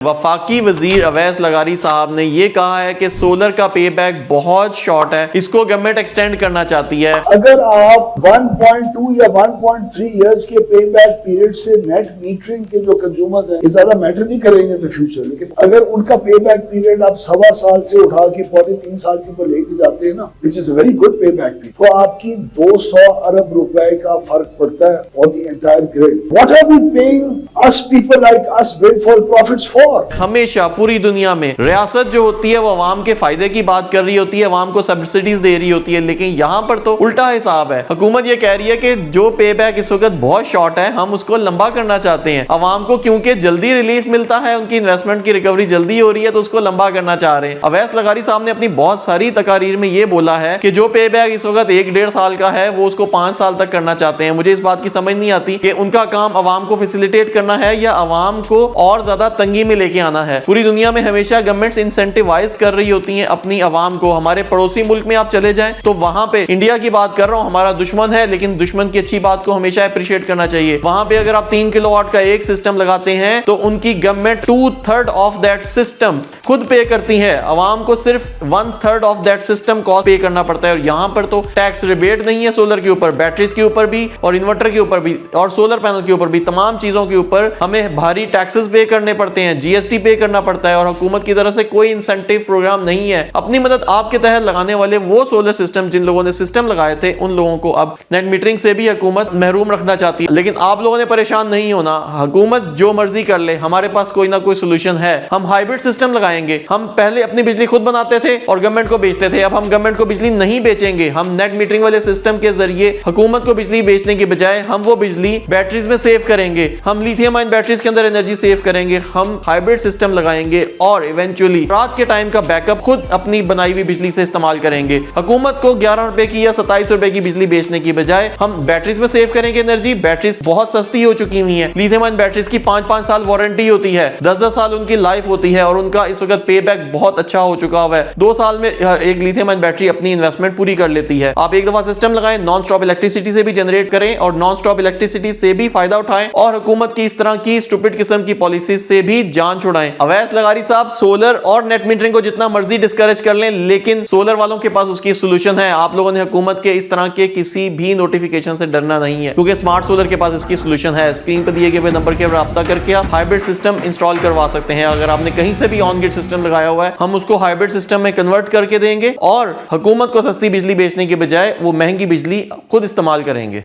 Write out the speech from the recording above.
वफाकी वजीर अवैस लगारी साहब ने ये कहा है कि सोलर का पे बैक बहुत शॉर्ट है, इसको गवर्नमेंट एक्सटेंड करना चाहती है। अगर आप 1.2 या 1.3 इयर्स के पे बैक पीरियड से नेट मीटरिंग के जो कंज्यूमर्स हैं ज्यादा मैटर नहीं करेंगे इन द फ्यूचर, लेकिन अगर उनका पे बैक पीरियड आप 1.25 साल से उठा के 3.5 साल के ऊपर लेके जाते हैं ना, which is a very good pay back period, तो आपकी 200 अरब रुपए का फर्क पड़ता है for the entire grid. What are we paying us people like us windfall profits for? हमेशा पूरी दुनिया में रियासत जो होती है वो अवाम के फायदे की बात कर रही होती है, अवाम को सब्सिडीज दे रही होती है, लेकिन यहाँ पर तो उल्टा हिसाब है। हुकूमत ये कह रही है कि जो पे बैक इस वक्त बहुत शॉर्ट है, हम उसको लंबा करना चाहते हैं। अवाम को क्योंकि जल्दी रिलीफ मिलता है, उनकी इन्वेस्टमेंट की रिकवरी जल्दी हो रही है, तो उसको लंबा करना चाह रहे हैं। अवैस लगारी साहब ने अपनी बहुत सारी तकारीर में ये बोला है कि जो पे बैक इस वक्त 1-1.5 साल का है वो उसको 5 साल तक करना चाहते हैं। मुझे इस बात की समझ नहीं आती कि उनका काम अवाम को फैसिलिटेट करना है या अवाम को और ज्यादा तंगी में लेके आना है। पूरी दुनिया में हमेशा गवर्नमेंट्स इंसेंटिवाइज कर रही होती हैं अपनी अवाम को। हमारे पड़ोसी मुल्क में आप चले जाएं तो वहां पे, इंडिया की बात कर रहा हूं, हमारा दुश्मन है लेकिन दुश्मन की अच्छी बात को हमेशा अप्रिशिएट करना चाहिए। वहां पे अगर आप 3 किलोवाट का एक सिस्टम लगाते हैं तो उनकी गवर्नमेंट 2/3 ऑफ दैट सिस्टम खुद पे करती है, अवाम को सिर्फ 1/3 ऑफ दैट सिस्टम कॉस्ट पे करना पड़ता है। और यहां पर तो टैक्स रिबेट नहीं है सोलर के ऊपर, बैटरीज के ऊपर भी और इन्वर्टर के ऊपर भी और सोलर पैनल के ऊपर भी, तमाम चीजों के ऊपर हमें भारी टैक्सेस पे करने पड़ते हैं, जीएसटी पे करना पड़ता है और हुकूमत की तरफ से कोई इंसेंटिव प्रोग्राम नहीं है। अपनी मदद आपके तहत लगाने वाले वो सोलर सिस्टम जिन लोगों ने सिस्टम लगाए थे, उन लोगों को अब नेट मीटरिंग से भी हुकूमत महरूम रखना चाहती है। लेकिन आप लोगों ने परेशान नहीं होना, हुकूमत जो मर्जी कर ले, हमारे पास कोई ना कोई सोल्यूशन है। हम हाइब्रिड सिस्टम लगाएंगे। हम पहले अपनी बिजली खुद बनाते थे और गवर्नमेंट को बेचते थे, अब हम गवर्नमेंट को बिजली नहीं बेचेंगे। हम नेट मीटरिंग वाले सिस्टम के जरिए हुकूमत को बिजली बेचने के बजाय हम वो बिजली बैटरीज में सेव करेंगे, हम लिथियम आयन बैटरीज के अंदर एनर्जी सेव करेंगे, हम हाइब्रिड सिस्टम लगाएंगे और इवेंचुअली रात के टाइम का बैकअप खुद अपनी बनाई हुई बिजली से इस्तेमाल करेंगे। हुकूमत को 11 रुपए की या 27 रुपए की बिजली बेचने की बजाय हम बैटरीज में सेव करेंगे एनर्जी। बैटरीज बहुत सस्ती हो चुकी हुई हैं, लिथियम आयन बैटरीज की 5-5 साल वारंटी होती है, 10-10 साल उनकी लाइफ होती है और उनका इस वक्त पे बैक बहुत अच्छा हो चुका हुआ है। 2 साल में एक लिथियम आयन बैटरी अपनी इन्वेस्टमेंट पूरी कर लेती है। आप एक दफा सिस्टम लगाएं, नॉन स्टॉप इलेक्ट्रिसिटी से भी जनरेट करें और नॉन स्टॉप इलेक्ट्रिसिटी से भी फायदा उठाएं और हुकूमत की इस तरह की स्टूपिड किस्म की पॉलिसी से भी जान छुड़ाएं। अवैस लगारी साहब सोलर और नेट मीटरिंग को जितना मर्जी डिस्करेज कर लें, लेकिन सोलर वालों के पास उसकी सोल्यूशन है। आप लोगों ने हुकूमत के इस तरह के किसी भी नोटिफिकेशन से डरना नहीं है, क्योंकि स्मार्ट सोलर के पास इसकी सोल्यूशन है। स्क्रीन पर दिए गए नंबर के राब्ता करके आप हाइब्रिड सिस्टम इंस्टॉल करवा सकते हैं। अगर आपने कहीं से भी ऑन ग्रिड सिस्टम लगाया हुआ है, हम उसको हाइब्रिड सिस्टम में कन्वर्ट करके देंगे और हुकूमत को सस्ती बिजली बेचने के बजाय वो महंगी बिजली खुद इस्तेमाल करेंगे।